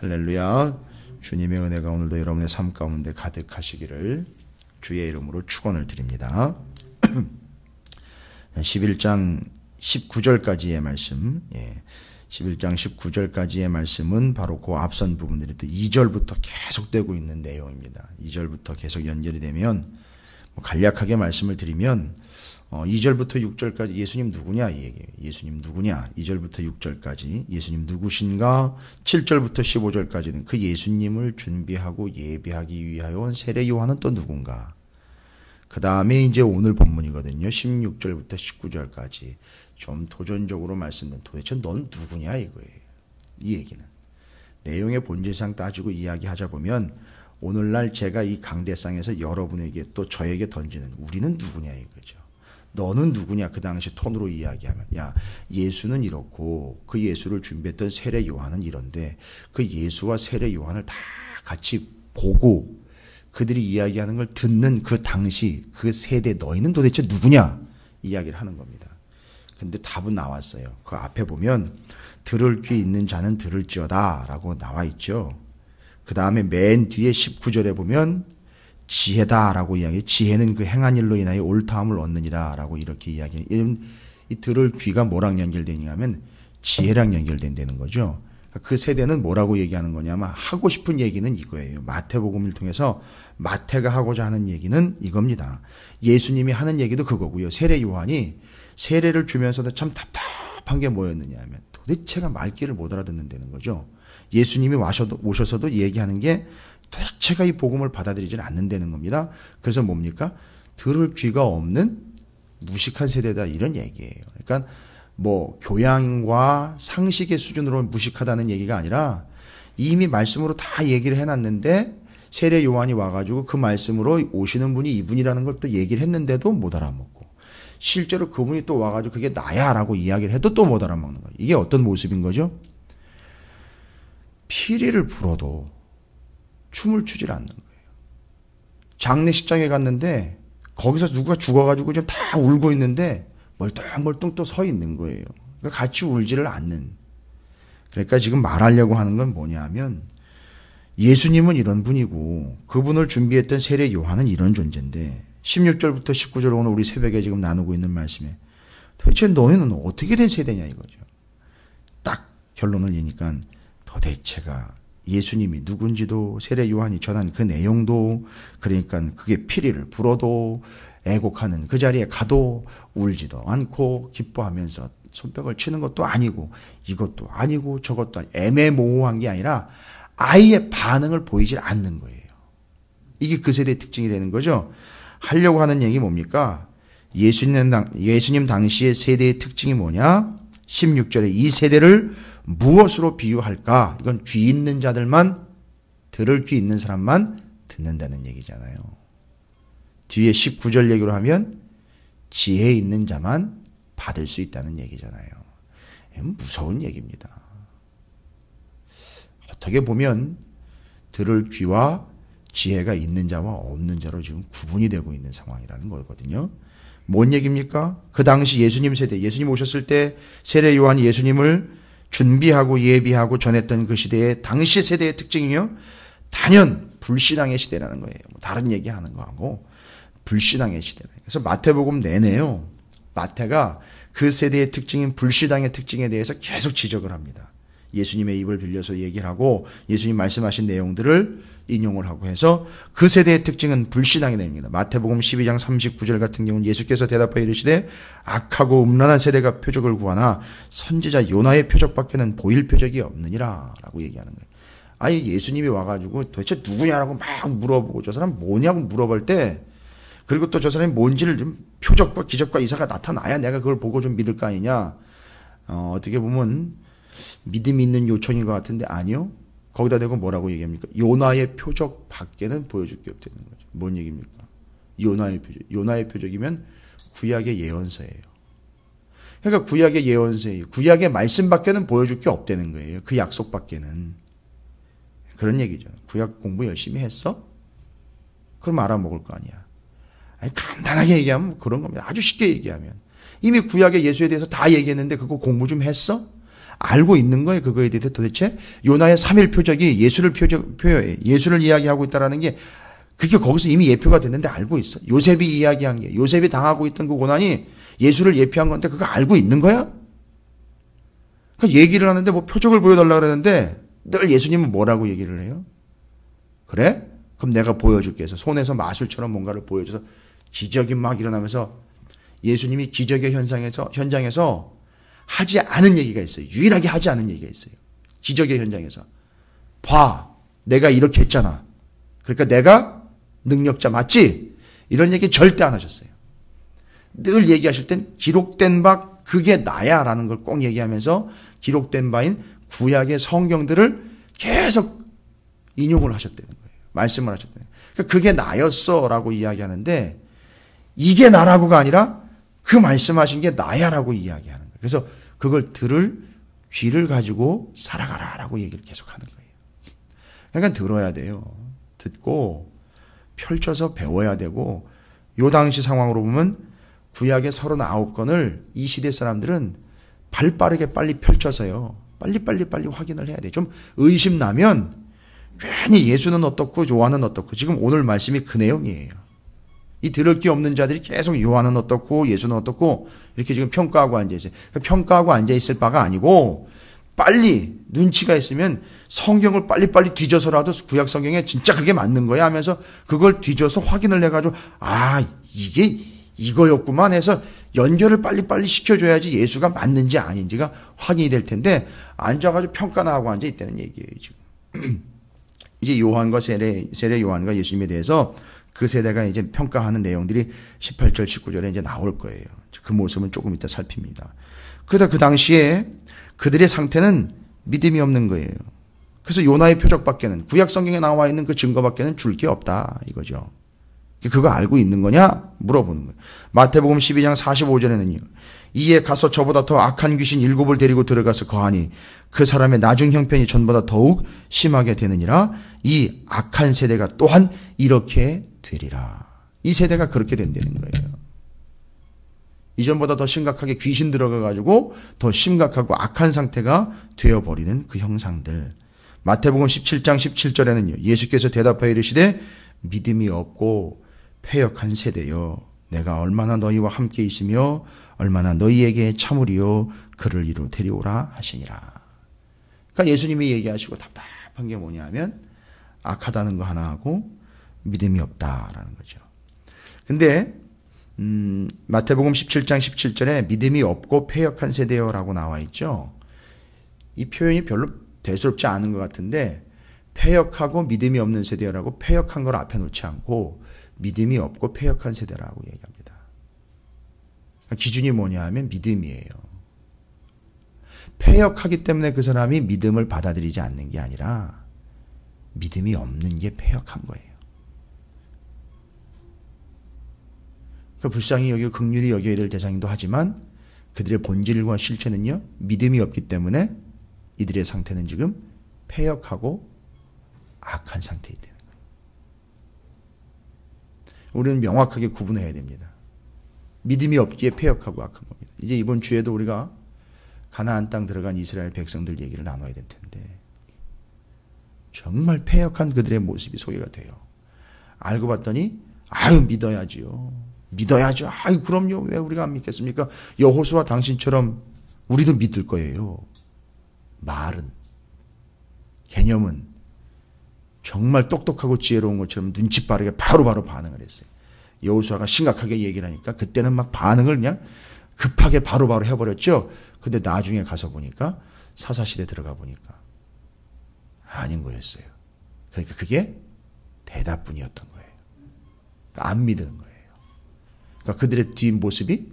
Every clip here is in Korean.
할렐루야. 주님의 은혜가 오늘도 여러분의 삶 가운데 가득하시기를 주의 이름으로 축원을 드립니다. 11장 19절까지의 말씀, 11장 19절까지의 말씀은 바로 그 앞선 부분들이 또 2절부터 계속되고 있는 내용입니다. 2절부터 계속 연결이 되면 간략하게 말씀을 드리면 2절부터 6절까지 예수님 누구냐 이 얘기예요. 예수님 누구냐 2절부터 6절까지 예수님 누구신가 7절부터 15절까지는 그 예수님을 준비하고 예비하기 위하여 온 세례 요한은 또 누군가. 그 다음에 이제 오늘 본문이거든요. 16절부터 19절까지 좀 도전적으로 말씀드린 도대체 넌 누구냐 이거예요. 이 얘기는 내용의 본질상 따지고 이야기하자 보면 오늘날 제가 이 강대상에서 여러분에게 또 저에게 던지는 우리는 누구냐 이거죠. 너는 누구냐 그 당시 톤으로 이야기하면 야 예수는 이렇고 그 예수를 준비했던 세례 요한은 이런데 그 예수와 세례 요한을 다 같이 보고 그들이 이야기하는 걸 듣는 그 당시 그 세대 너희는 도대체 누구냐 이야기를 하는 겁니다. 근데 답은 나왔어요. 그 앞에 보면 들을 귀 있는 자는 들을지어다 라고 나와 있죠. 그 다음에 맨 뒤에 19절에 보면 지혜다라고 이야기해요. 지혜는 그 행한 일로 인하여 옳다함을 얻느니라라고 이렇게 이야기해요. 이 들을 귀가 뭐랑 연결되냐 하면 지혜랑 연결된다는 거죠. 그 세대는 뭐라고 얘기하는 거냐면 하고 싶은 얘기는 이거예요. 마태복음을 통해서 마태가 하고자 하는 얘기는 이겁니다. 예수님이 하는 얘기도 그거고요. 세례 요한이 세례를 주면서도 참 답답한 게 뭐였느냐 하면 도대체가 말귀를 못 알아듣는다는 거죠. 예수님이 오셔서도 얘기하는 게 도대체가 이 복음을 받아들이지는 않는다는 겁니다. 그래서 뭡니까? 들을 귀가 없는 무식한 세대다 이런 얘기예요. 그러니까 뭐 교양과 상식의 수준으로 무식하다는 얘기가 아니라 이미 말씀으로 다 얘기를 해놨는데 세례 요한이 와가지고 그 말씀으로 오시는 분이 이분이라는 걸 또 얘기를 했는데도 못 알아먹고 실제로 그분이 또 와가지고 그게 나야 라고 이야기를 해도 또 못 알아먹는 거예요. 이게 어떤 모습인 거죠? 피리를 불어도 춤을 추질 않는 거예요. 장례식장에 갔는데 거기서 누가 죽어가지고 좀 다 울고 있는데 멀뚱멀뚱 또 서 있는 거예요. 그러니까 같이 울지를 않는. 그러니까 지금 말하려고 하는 건 뭐냐 하면 예수님은 이런 분이고 그분을 준비했던 세례 요한은 이런 존재인데 16절부터 19절 오늘 우리 새벽에 지금 나누고 있는 말씀에 도대체 너희는 어떻게 된 세대냐 이거죠. 딱 결론을 내니까 도대체가 예수님이 누군지도 세례 요한이 전한 그 내용도 그러니까 그게 피리를 불어도 애곡하는 그 자리에 가도 울지도 않고 기뻐하면서 손뼉을 치는 것도 아니고 이것도 아니고 저것도 아니고 애매모호한 게 아니라 아예 반응을 보이질 않는 거예요. 이게 그 세대의 특징이라는 거죠. 하려고 하는 얘기 뭡니까? 예수님 당시의 세대의 특징이 뭐냐? 16절에 이 세대를 무엇으로 비유할까? 이건 귀 있는 자들만 들을 귀 있는 사람만 듣는다는 얘기잖아요. 뒤에 19절 얘기로 하면 지혜 있는 자만 받을 수 있다는 얘기잖아요. 무서운 얘기입니다. 어떻게 보면 들을 귀와 지혜가 있는 자와 없는 자로 지금 구분이 되고 있는 상황이라는 거거든요. 뭔 얘기입니까? 그 당시 예수님 세대, 예수님 오셨을 때 세례 요한이 예수님을 준비하고 예비하고 전했던 그 시대의 당시 세대의 특징이요. 단연 불신앙의 시대라는 거예요. 다른 얘기하는 거하고 불신앙의 시대라. 그래서 마태복음 내내요. 마태가 그 세대의 특징인 불신앙의 특징에 대해서 계속 지적을 합니다. 예수님의 입을 빌려서 얘기를 하고 예수님 말씀하신 내용들을 인용을 하고 해서 그 세대의 특징은 불신앙이 됩니다. 마태복음 12장 39절 같은 경우는 예수께서 대답하여 이르시되 악하고 음란한 세대가 표적을 구하나 선지자 요나의 표적밖에는 보일 표적이 없느니라 라고 얘기하는 거예요. 아예 예수님이 와가지고 도대체 누구냐라고 막 물어보고 저 사람 뭐냐고 물어볼 때 그리고 또 저 사람이 뭔지를 좀 표적과 기적과 이사가 나타나야 내가 그걸 보고 좀 믿을 거 아니냐. 어떻게 보면 믿음이 있는 요청인 것 같은데 아니요. 거기다 대고 뭐라고 얘기합니까? 요나의 표적 밖에는 보여줄 게 없다는 거죠. 뭔 얘기입니까? 요나의 표적. 요나의 표적이면 구약의 예언서예요. 그러니까 구약의 예언서예요. 구약의 말씀 밖에는 보여줄 게 없다는 거예요. 그 약속 밖에는. 그런 얘기죠. 구약 공부 열심히 했어? 그럼 알아먹을 거 아니야. 아니, 간단하게 얘기하면 그런 겁니다. 아주 쉽게 얘기하면. 이미 구약의 예수에 대해서 다 얘기했는데 그거 공부 좀 했어? 알고 있는 거예요. 그거에 대해서 도대체 요나의 3일 표적이 예수를 표현해. 예수를 이야기하고 있다라는 게 그게 거기서 이미 예표가 됐는데 알고 있어. 요셉이 이야기한 게 요셉이 당하고 있던 그 고난이 예수를 예표한 건데 그거 알고 있는 거야? 그러니까 얘기를 하는데 뭐 표적을 보여달라 그러는데 늘 예수님은 뭐라고 얘기를 해요? 그래? 그럼 내가 보여줄게 해서 손에서 마술처럼 뭔가를 보여줘서 기적이 막 일어나면서 예수님이 기적의 현장에서 하지 않은 얘기가 있어요. 유일하게 하지 않은 얘기가 있어요. 기적의 현장에서. 봐, 내가 이렇게 했잖아. 그러니까 내가 능력자 맞지? 이런 얘기 절대 안 하셨어요. 늘 얘기하실 땐 기록된 바 그게 나야 라는 걸 꼭 얘기하면서 기록된 바인 구약의 성경들을 계속 인용을 하셨다는 거예요. 말씀을 하셨다는 거예요. 그러니까 그게 나였어 라고 이야기하는데 이게 나라고가 아니라 그 말씀하신 게 나야라고 이야기하는 거예요. 그래서 그걸 들을 귀를 가지고 살아가라라고 얘기를 계속하는 거예요. 그러니까 들어야 돼요. 듣고 펼쳐서 배워야 되고 요 당시 상황으로 보면 구약의 39권을 이 시대 사람들은 발빠르게 빨리 펼쳐서요. 빨리 확인을 해야 돼요. 좀 의심 나면 괜히 예수는 어떻고 요한은 어떻고 지금 오늘 말씀이 그 내용이에요. 이 들을 게 없는 자들이 계속 요한은 어떻고 예수는 어떻고 이렇게 지금 평가하고 앉아있어요. 평가하고 앉아있을 바가 아니고 빨리 눈치가 있으면 성경을 빨리빨리 뒤져서라도 구약 성경에 진짜 그게 맞는 거야 하면서 그걸 뒤져서 확인을 해가지고 아 이게 이거였구만 해서 연결을 빨리빨리 시켜줘야지 예수가 맞는지 아닌지가 확인이 될 텐데 앉아가지고 평가나 하고 앉아있다는 얘기예요 지금. 이제 요한과 세례 요한과 예수님에 대해서 그 세대가 이제 평가하는 내용들이 18절 19절에 이제 나올 거예요. 그 모습은 조금 이따 살핍니다. 그러다 그 당시에 그들의 상태는 믿음이 없는 거예요. 그래서 요나의 표적밖에는 구약 성경에 나와 있는 그 증거밖에는 줄 게 없다 이거죠. 그거 알고 있는 거냐? 물어보는 거예요. 마태복음 12장 45절에는요. 이에 가서 저보다 더 악한 귀신 7을 데리고 들어가서 거하니 그 사람의 나중 형편이 전보다 더욱 심하게 되느니라. 이 악한 세대가 또한 이렇게 되리라. 이 세대가 그렇게 된다는 거예요. 이전보다 더 심각하게 귀신 들어가가지고 더 심각하고 악한 상태가 되어버리는 그 형상들. 마태복음 17장 17절에는요. 예수께서 대답하여 이르시되 믿음이 없고 패역한 세대여 내가 얼마나 너희와 함께 있으며 얼마나 너희에게 참으리요 그를 이루 데려오라 하시니라. 그러니까 예수님이 얘기하시고 답답한 게 뭐냐 하면 악하다는 거 하나 하고 믿음이 없다라는 거죠. 근데 마태복음 17장 17절에 믿음이 없고 패역한 세대여라고 나와 있죠. 이 표현이 별로 대수롭지 않은 것 같은데 패역하고 믿음이 없는 세대라고 패역한 걸 앞에 놓지 않고 믿음이 없고 패역한 세대라고 얘기합니다. 기준이 뭐냐 하면 믿음이에요. 패역하기 때문에 그 사람이 믿음을 받아들이지 않는 게 아니라 믿음이 없는 게 패역한 거예요. 불쌍히 여기고 긍휼히 여겨야 될 대상이기도 하지만 그들의 본질과 실체는요. 믿음이 없기 때문에 이들의 상태는 지금 패역하고 악한 상태에 있다는 거예요. 우리는 명확하게 구분해야 됩니다. 믿음이 없기에 패역하고 악한 겁니다. 이제 이번 주에도 우리가 가나안 땅 들어간 이스라엘 백성들 얘기를 나눠야 될 텐데 정말 패역한 그들의 모습이 소개가 돼요. 알고 봤더니 아유 믿어야지요. 믿어야죠. 아유 그럼요. 왜 우리가 안 믿겠습니까? 여호수아 당신처럼 우리도 믿을 거예요. 말은 개념은 정말 똑똑하고 지혜로운 것처럼 눈치 빠르게 바로바로 반응을 했어요. 여호수아가 심각하게 얘기를 하니까 그때는 막 반응을 그냥 급하게 바로바로 해버렸죠. 근데 나중에 가서 보니까 사사시대 들어가 보니까 아닌 거였어요. 그러니까 그게 대답뿐이었던 거예요. 그러니까 안 믿는 거예요. 그러니까 그들의 뒷모습이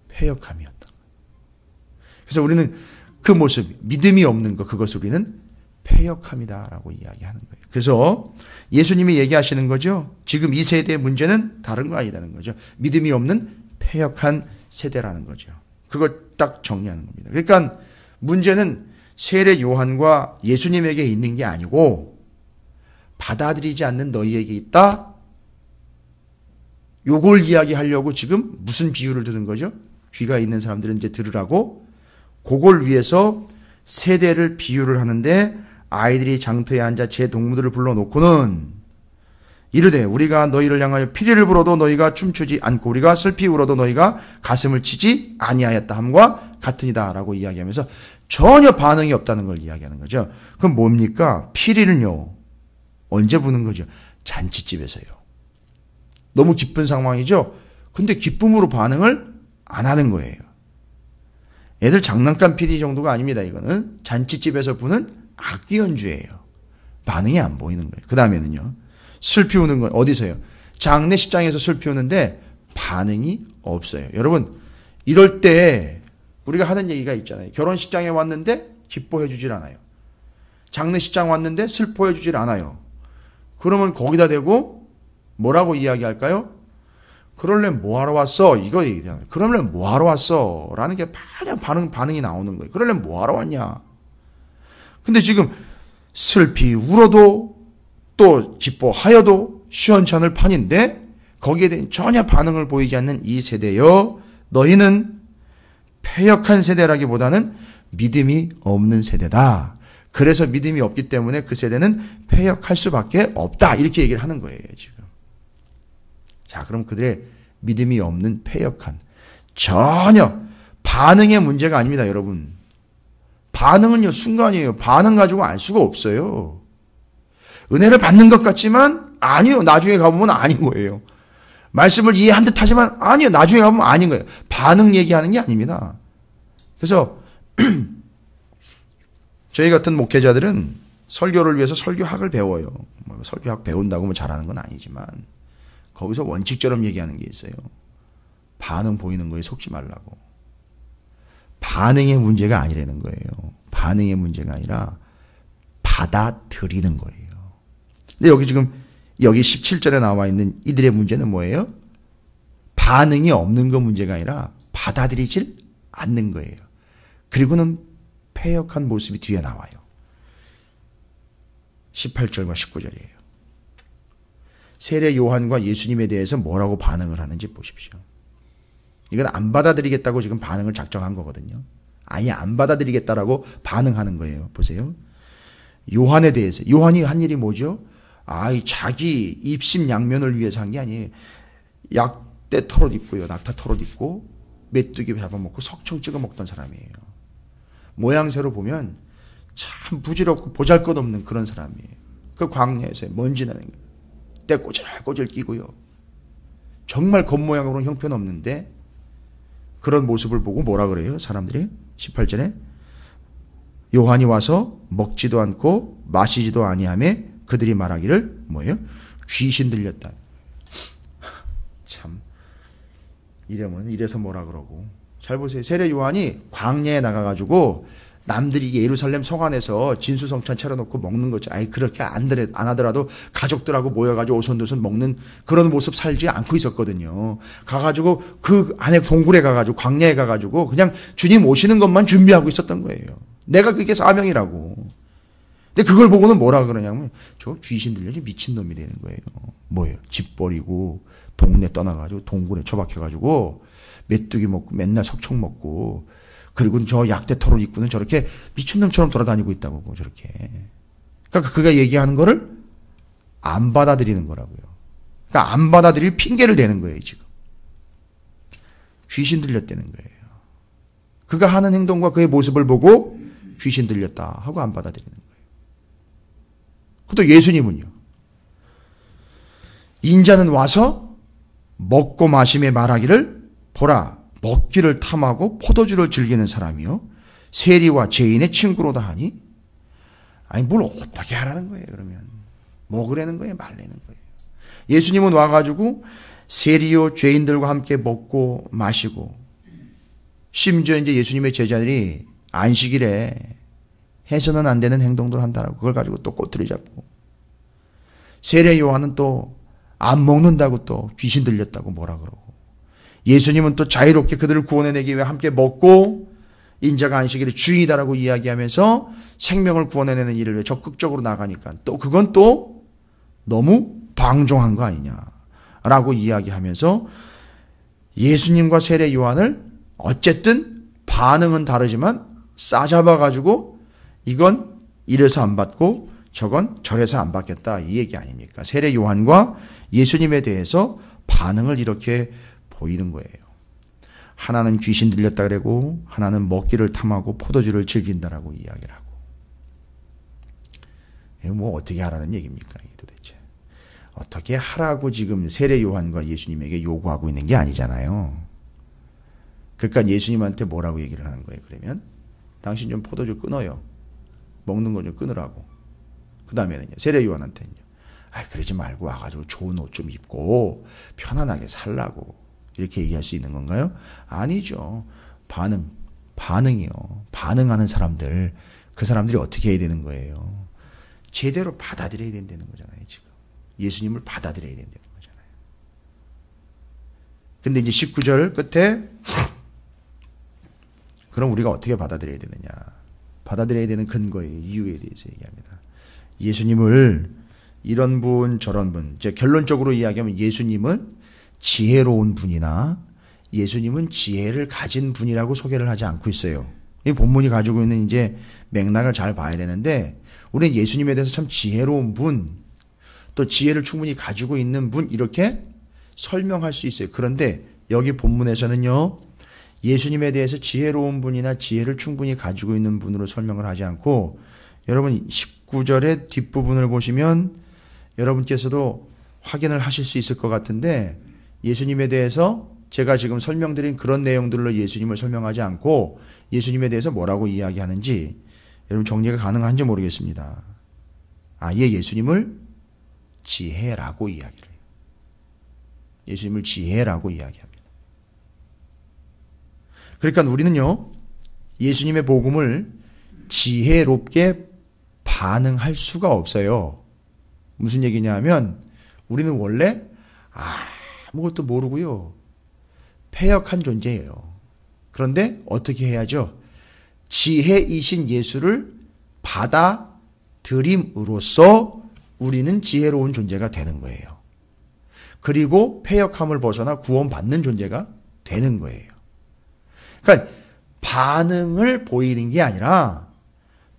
패역함이었던 거예요. 그래서 우리는 그 모습, 믿음이 없는 것, 그것을 우리는 패역함이다라고 이야기하는 거예요. 그래서 예수님이 얘기하시는 거죠. 지금 이 세대의 문제는 다른 거 아니라는 거죠. 믿음이 없는 패역한 세대라는 거죠. 그걸 딱 정리하는 겁니다. 그러니까 문제는 세례 요한과 예수님에게 있는 게 아니고 받아들이지 않는 너희에게 있다. 요걸 이야기하려고 지금 무슨 비유를 드는 거죠? 귀가 있는 사람들은 이제 들으라고 그걸 위해서 세대를 비유를 하는데 아이들이 장터에 앉아 제 동무들을 불러놓고는 이르되 우리가 너희를 향하여 피리를 불어도 너희가 춤추지 않고 우리가 슬피 울어도 너희가 가슴을 치지 아니하였다 함과 같으니라 라고 이야기하면서 전혀 반응이 없다는 걸 이야기하는 거죠. 그럼 뭡니까? 피리는요. 언제 부는 거죠? 잔치집에서요. 너무 기쁜 상황이죠? 근데 기쁨으로 반응을 안 하는 거예요. 애들 장난감 피리 정도가 아닙니다. 이거는 잔치집에서 부는 악기 연주예요. 반응이 안 보이는 거예요. 그 다음에는요. 슬피 우는 건 어디서요? 장례식장에서 슬피 우는데 반응이 없어요. 여러분 이럴 때 우리가 하는 얘기가 있잖아요. 결혼식장에 왔는데 기뻐해 주질 않아요. 장례식장 왔는데 슬퍼해 주질 않아요. 그러면 거기다 대고 뭐라고 이야기할까요? 그럴래 뭐하러 왔어? 이거 얘기잖아요. 그럴래 뭐하러 왔어? 라는 게 그냥 반응이 나오는 거예요. 그럴래 뭐하러 왔냐? 근데 지금 슬피 울어도 또 기뻐하여도 시원찮을 판인데 거기에 대해 전혀 반응을 보이지 않는 이 세대여 너희는 패역한 세대라기보다는 믿음이 없는 세대다. 그래서 믿음이 없기 때문에 그 세대는 패역할 수밖에 없다. 이렇게 얘기를 하는 거예요, 지금. 자, 그럼 그들의 믿음이 없는 패역한 전혀 반응의 문제가 아닙니다, 여러분. 반응은요, 순간이에요. 반응 가지고 알 수가 없어요. 은혜를 받는 것 같지만 아니요. 나중에 가보면 아닌 거예요. 말씀을 이해한 듯 하지만 아니요. 나중에 가보면 아닌 거예요. 반응 얘기하는 게 아닙니다. 그래서 저희 같은 목회자들은 설교를 위해서 설교학을 배워요. 설교학 배운다고 뭐 잘하는 건 아니지만 거기서 원칙처럼 얘기하는 게 있어요. 반응 보이는 거에 속지 말라고. 반응의 문제가 아니라는 거예요. 반응의 문제가 아니라 받아들이는 거예요. 근데 여기 17절에 나와 있는 이들의 문제는 뭐예요? 반응이 없는 거 문제가 아니라 받아들이질 않는 거예요. 그리고는 패역한 모습이 뒤에 나와요. 18절과 19절이에요. 세례 요한과 예수님에 대해서 뭐라고 반응을 하는지 보십시오. 이건 안 받아들이겠다고 지금 반응을 작정한 거거든요. 아예 안 받아들이겠다라고 반응하는 거예요. 보세요. 요한에 대해서. 요한이 한 일이 뭐죠? 자기 입심양면을 위해서 한 게 아니에요. 약대 털옷 입고요. 낙타 털옷 입고 메뚜기 잡아먹고 석청 찍어 먹던 사람이에요. 모양새로 보면 참 부질없고 보잘것없는 그런 사람이에요. 그 광야에서 먼지 나는 거예요. 때 꼬질꼬질 끼고요. 정말 겉모양으로는 형편없는데 그런 모습을 보고 뭐라 그래요? 사람들이 18절에 요한이 와서 먹지도 않고 마시지도 아니하며 그들이 말하기를 뭐예요? 귀신 들렸다. 참 이러면 이래서 뭐라 그러고. 잘 보세요. 세례 요한이 광야에 나가가지고 남들이 예루살렘 성 안에서 진수성찬 차려놓고 먹는 거죠. 그렇게 안 하더라도 가족들하고 모여가지고 오손도손 먹는 그런 모습 살지 않고 있었거든요. 가가지고 그 안에 동굴에 가가지고 광야에 가가지고 그냥 주님 오시는 것만 준비하고 있었던 거예요. 내가 그게 사명이라고. 근데 그걸 보고는 뭐라 그러냐면 저 귀신 들려지 미친놈이 되는 거예요. 뭐예요? 집 버리고 동네 떠나가지고 동굴에 처박혀가지고 메뚜기 먹고 맨날 석청 먹고 그리고 저 약대 털옷 입고는 저렇게 미친놈처럼 돌아다니고 있다고 저렇게. 그러니까 그가 얘기하는 거를 안 받아들이는 거라고요. 그러니까 안 받아들일 핑계를 대는 거예요 지금. 귀신 들렸다는 거예요. 그가 하는 행동과 그의 모습을 보고 귀신 들렸다 하고 안 받아들이는 거예요. 또 예수님은요. 인자는 와서 먹고 마심에 말하기를 보라 먹기를 탐하고 포도주를 즐기는 사람이요 세리와 죄인의 친구로다 하니 뭘 어떻게 하라는 거예요 그러면. 먹으라는 거예요 말라는 거예요. 예수님은 와가지고 세리요 죄인들과 함께 먹고 마시고 심지어 이제 예수님의 제자들이 안식일에 해서는 안 되는 행동들을 한다라고 그걸 가지고 또 꼬투리 잡고 세례 요한은 또 안 먹는다고 또 귀신 들렸다고 뭐라 그러고 예수님은 또 자유롭게 그들을 구원해내기 위해 함께 먹고 인자가 안식일의 주인이다라고 이야기하면서 생명을 구원해내는 일을 위해 적극적으로 나가니까 또 그건 또 너무 방종한 거 아니냐라고 이야기하면서 예수님과 세례 요한을 어쨌든 반응은 다르지만 싸잡아가지고 이건 이래서 안 받고 저건 저래서 안 받겠다 이 얘기 아닙니까? 세례 요한과 예수님에 대해서 반응을 이렇게 보이는 거예요. 하나는 귀신 들렸다 그러고 하나는 먹기를 탐하고 포도주를 즐긴다라고 이야기를 하고. 뭐 어떻게 하라는 얘기입니까? 이게 도대체. 어떻게 하라고 지금 세례 요한과 예수님에게 요구하고 있는 게 아니잖아요. 그러니까 예수님한테 뭐라고 얘기를 하는 거예요? 그러면 당신 좀 포도주 끊어요. 먹는 거 좀 끊으라고. 그 다음에는요. 세례 요한한테는요. 그러지 말고 와가지고 좋은 옷 좀 입고 편안하게 살라고. 이렇게 얘기할 수 있는 건가요? 아니죠. 반응이요. 반응하는 사람들, 그 사람들이 어떻게 해야 되는 거예요? 제대로 받아들여야 된다는 거잖아요, 지금. 예수님을 받아들여야 된다는 거잖아요. 근데 이제 19절 끝에 그럼 우리가 어떻게 받아들여야 되느냐? 받아들여야 되는 근거의 이유에 대해서 얘기합니다. 예수님을 이런 분 저런 분, 이제 결론적으로 이야기하면 예수님은 지혜로운 분이나 예수님은 지혜를 가진 분이라고 소개를 하지 않고 있어요. 이 본문이 가지고 있는 이제 맥락을 잘 봐야 되는데 우리는 예수님에 대해서 참 지혜로운 분, 또 지혜를 충분히 가지고 있는 분 이렇게 설명할 수 있어요. 그런데 여기 본문에서는요. 예수님에 대해서 지혜로운 분이나 지혜를 충분히 가지고 있는 분으로 설명을 하지 않고 여러분 19절의 뒷부분을 보시면 여러분께서도 확인을 하실 수 있을 것 같은데 예수님에 대해서 제가 지금 설명드린 그런 내용들로 예수님을 설명하지 않고 예수님에 대해서 뭐라고 이야기하는지 여러분 정리가 가능한지 모르겠습니다. 아예 예수님을 지혜라고 이야기를 해요. 예수님을 지혜라고 이야기합니다. 그러니까 우리는요. 예수님의 복음을 지혜롭게 반응할 수가 없어요. 무슨 얘기냐 하면 우리는 원래 아무것도 모르고요. 패역한 존재예요. 그런데 어떻게 해야죠? 지혜이신 예수를 받아들임으로써 우리는 지혜로운 존재가 되는 거예요. 그리고 패역함을 벗어나 구원받는 존재가 되는 거예요. 그러니까 반응을 보이는 게 아니라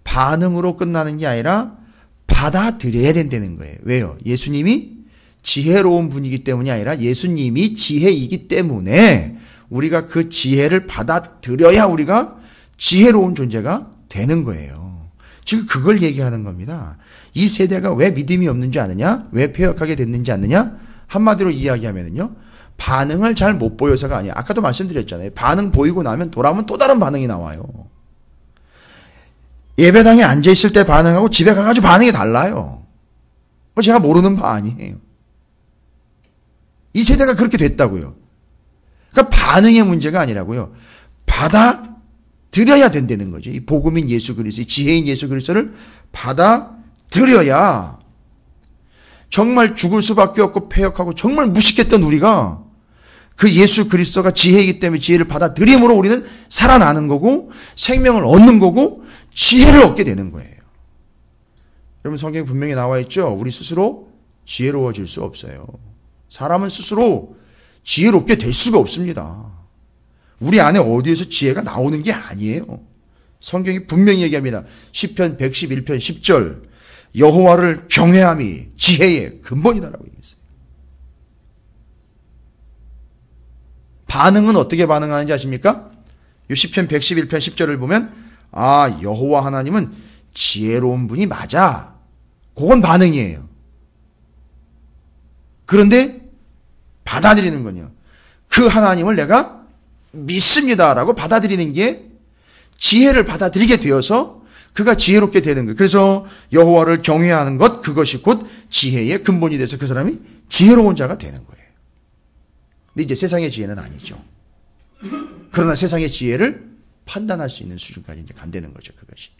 반응으로 끝나는 게 아니라 받아들여야 된다는 거예요. 왜요? 예수님이 지혜로운 분이기 때문이 아니라 예수님이 지혜이기 때문에 우리가 그 지혜를 받아들여야 우리가 지혜로운 존재가 되는 거예요. 지금 그걸 얘기하는 겁니다. 이 세대가 왜 믿음이 없는지 아느냐? 왜 패역하게 됐는지 아느냐? 한마디로 이야기하면요. 반응을 잘 못 보여서가 아니야. 아까도 말씀드렸잖아요. 반응 보이고 나면 돌아오면 또 다른 반응이 나와요. 예배당에 앉아있을 때 반응하고 집에 가가지고 반응이 달라요. 제가 모르는 바 아니에요. 이 세대가 그렇게 됐다고요. 그러니까 반응의 문제가 아니라고요. 받아들여야 된다는 거죠. 이 복음인 예수 그리스도, 지혜인 예수 그리스도를 받아들여야 정말 죽을 수밖에 없고 패역하고 정말 무식했던 우리가 그 예수 그리스도가 지혜이기 때문에 지혜를 받아들임으로 우리는 살아나는 거고 생명을 얻는 거고 지혜를 얻게 되는 거예요. 여러분 성경에 분명히 나와 있죠. 우리 스스로 지혜로워질 수 없어요. 사람은 스스로 지혜롭게 될 수가 없습니다. 우리 안에 어디에서 지혜가 나오는 게 아니에요. 성경이 분명히 얘기합니다. 시편 111편 10절 여호와를 경외함이 지혜의 근본이다라고 얘기했어요. 반응은 어떻게 반응하는지 아십니까? 이 시편 111편 10절을 보면 여호와 하나님은 지혜로운 분이 맞아. 그건 반응이에요. 그런데 받아들이는 건요. 그 하나님을 내가 믿습니다라고 받아들이는 게 지혜를 받아들이게 되어서 그가 지혜롭게 되는 거예요. 그래서 여호와를 경외하는 것 그것이 곧 지혜의 근본이 돼서 그 사람이 지혜로운 자가 되는 거예요. 근데 이제 세상의 지혜는 아니죠. 그러나 세상의 지혜를 판단할 수 있는 수준까지 이제 간다는 거죠. 그것이.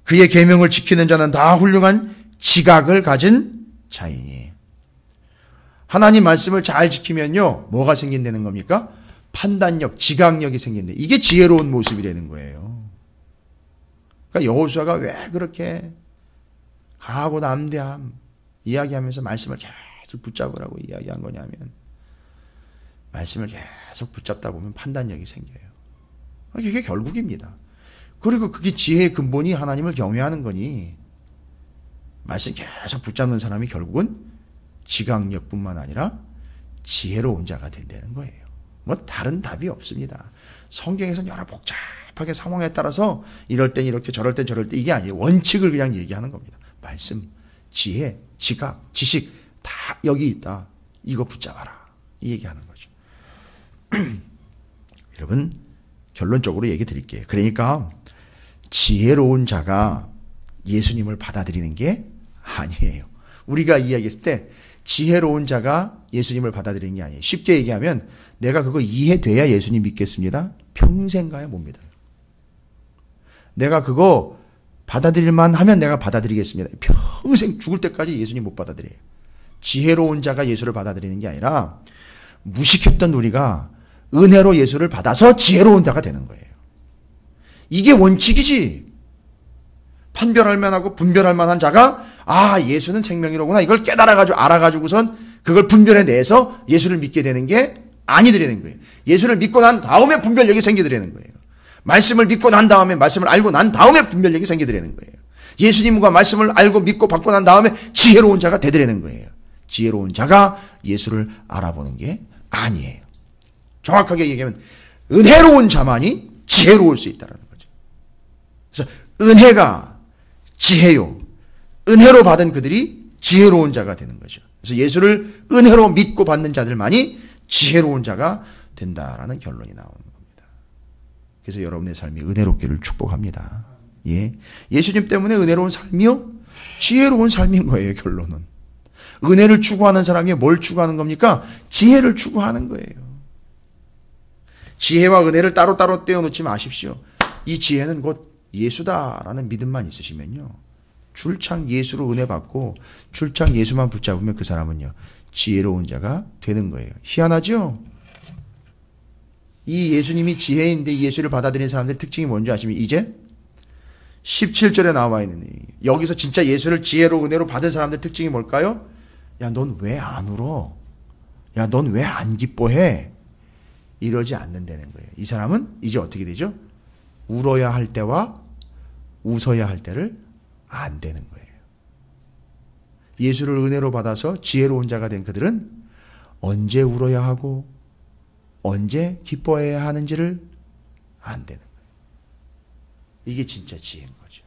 그의 계명을 지키는 자는 다 훌륭한 지각을 가진 자이니. 하나님 말씀을 잘 지키면요. 뭐가 생긴다는 겁니까? 판단력, 지각력이 생긴다. 이게 지혜로운 모습이라는 거예요. 그러니까 여호수아가 왜 그렇게 강하고 담대함 이야기하면서 말씀을 계속 붙잡으라고 이야기한 거냐면 말씀을 계속 붙잡다 보면 판단력이 생겨요. 이게 결국입니다. 그리고 그게 지혜의 근본이 하나님을 경외하는 거니 말씀 계속 붙잡는 사람이 결국은 지각력뿐만 아니라 지혜로운 자가 된다는 거예요. 뭐 다른 답이 없습니다. 성경에서는 여러 복잡하게 상황에 따라서 이럴 땐 이렇게 저럴 땐 저럴 때 이게 아니에요. 원칙을 그냥 얘기하는 겁니다. 말씀, 지혜, 지각, 지식 다 여기 있다. 이거 붙잡아라. 이 얘기하는 거죠. 여러분 결론적으로 얘기 드릴게요. 그러니까 지혜로운 자가 예수님을 받아들이는 게 아니에요. 우리가 이야기했을 때 지혜로운 자가 예수님을 받아들이는 게 아니에요. 쉽게 얘기하면 내가 그거 이해돼야 예수님 믿겠습니다. 평생 가야 못 믿어요. 내가 그거 받아들일만 하면 내가 받아들이겠습니다. 평생 죽을 때까지 예수님 못 받아들여요. 지혜로운 자가 예수를 받아들이는 게 아니라 무식했던 우리가 은혜로 예수를 받아서 지혜로운 자가 되는 거예요. 이게 원칙이지. 판별할 만하고 분별할 만한 자가 예수는 생명이로구나 이걸 깨달아가지고 알아가지고선 그걸 분별해내서 예수를 믿게 되는 게 아니더라는 거예요. 예수를 믿고 난 다음에 분별력이 생기더라는 거예요. 말씀을 믿고 난 다음에 말씀을 알고 난 다음에 분별력이 생기더라는 거예요. 예수님과 말씀을 알고 믿고 받고 난 다음에 지혜로운 자가 되더라는 거예요. 지혜로운 자가 예수를 알아보는 게 아니에요. 정확하게 얘기하면 은혜로운 자만이 지혜로울 수 있다는 거죠. 그래서 은혜가 지혜요. 은혜로 받은 그들이 지혜로운 자가 되는 거죠. 그래서 예수를 은혜로 믿고 받는 자들만이 지혜로운 자가 된다라는 결론이 나오는 겁니다. 그래서 여러분의 삶이 은혜롭기를 축복합니다. 예. 예수님 때문에 은혜로운 삶이요? 지혜로운 삶인 거예요, 결론은. 은혜를 추구하는 사람이 뭘 추구하는 겁니까? 지혜를 추구하는 거예요. 지혜와 은혜를 따로따로 떼어놓지 마십시오. 이 지혜는 곧 예수다라는 믿음만 있으시면요. 줄창 예수로 은혜 받고 줄창 예수만 붙잡으면 그 사람은요. 지혜로운 자가 되는 거예요. 희한하죠? 이 예수님이 지혜인데 이 예수를 받아들이는 사람들의 특징이 뭔지 아시면 이제 17절에 나와 있는 여기서 진짜 예수를 지혜로 은혜로 받은 사람들의 특징이 뭘까요? 야, 넌 왜 안 울어? 야, 넌 왜 안 기뻐해? 이러지 않는다는 거예요. 이 사람은 이제 어떻게 되죠? 울어야 할 때와 웃어야 할 때를 안 되는 거예요. 예수를 은혜로 받아서 지혜로운 자가 된 그들은 언제 울어야 하고 언제 기뻐해야 하는지를 안 되는 거예요. 이게 진짜 지혜인 거죠.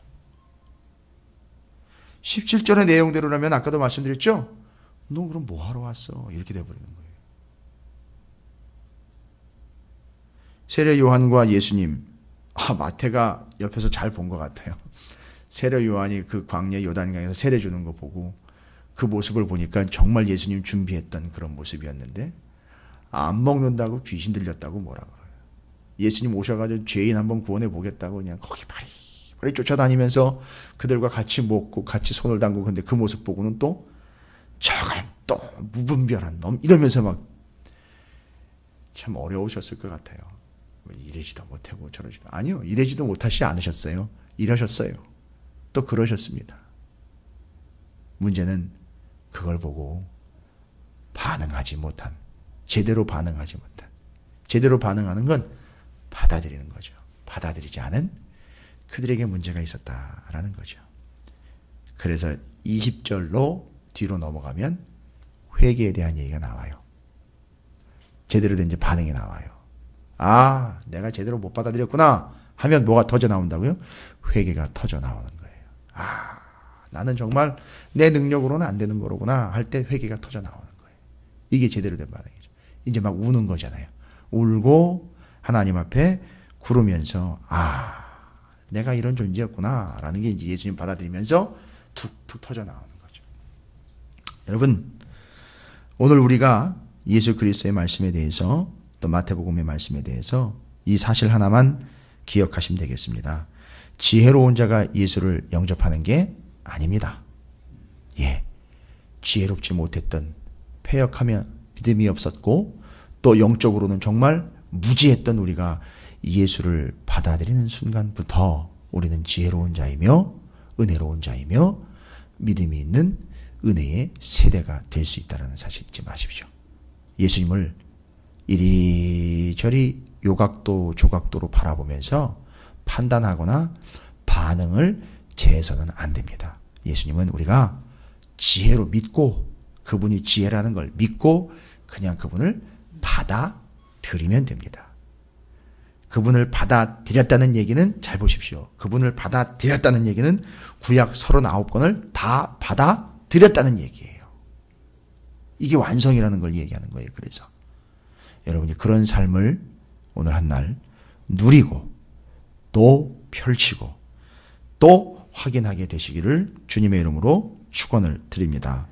17절의 내용대로라면 아까도 말씀드렸죠? 너 그럼 뭐 하러 왔어? 이렇게 돼버리는 거예요. 세례 요한과 예수님, 마태가 옆에서 잘 본 것 같아요. 세례 요한이 그 광야 요단강에서 세례 주는 거 보고 그 모습을 보니까 정말 예수님 준비했던 그런 모습이었는데 안 먹는다고 귀신 들렸다고 뭐라 그래요. 예수님 오셔가지고 죄인 한번 구원해 보겠다고 그냥 거기 바리 쫓아다니면서 그들과 같이 먹고 같이 손을 담고 근데 그 모습 보고는 또 저건 또 무분별한 놈 이러면서 막 참 어려우셨을 것 같아요. 이래지도 못하고 저러지도 아니요. 이래지도 못하시지 않으셨어요. 이러셨어요. 또 그러셨습니다. 문제는 그걸 보고 반응하지 못한 제대로 반응하지 못한 제대로 반응하는 건 받아들이는 거죠. 받아들이지 않은 그들에게 문제가 있었다라는 거죠. 그래서 20절로 뒤로 넘어가면 회개에 대한 얘기가 나와요. 제대로 된 이제 반응이 나와요. 내가 제대로 못 받아들였구나 하면 뭐가 터져 나온다고요? 회개가 터져 나오는 거예요. 나는 정말 내 능력으로는 안 되는 거로구나 할 때 회개가 터져 나오는 거예요. 이게 제대로 된 반응이죠. 이제 막 우는 거잖아요. 울고 하나님 앞에 구르면서 내가 이런 존재였구나 라는 게 이제 예수님 받아들이면서 툭툭 터져 나오는 거죠. 여러분 오늘 우리가 예수 그리스도의 말씀에 대해서 또 마태복음의 말씀에 대해서 이 사실 하나만 기억하시면 되겠습니다. 지혜로운 자가 예수를 영접하는 게 아닙니다. 지혜롭지 못했던 패역하며 믿음이 없었고 또 영적으로는 정말 무지했던 우리가 예수를 받아들이는 순간부터 우리는 지혜로운 자이며 은혜로운 자이며 믿음이 있는 은혜의 세대가 될 수 있다는 사실 잊지 마십시오. 예수님을 이리저리 요각도 조각도로 바라보면서 판단하거나 반응을 재해서는 안 됩니다. 예수님은 우리가 지혜로 믿고 그분이 지혜라는 걸 믿고 그냥 그분을 받아들이면 됩니다. 그분을 받아들였다는 얘기는 잘 보십시오. 그분을 받아들였다는 얘기는 구약 39권을 다 받아들였다는 얘기예요. 이게 완성이라는 걸 얘기하는 거예요. 그래서 여러분이 그런 삶을 오늘 한 날 누리고 또 펼치고 또 확인하게 되시기를 주님의 이름으로 축원을 드립니다.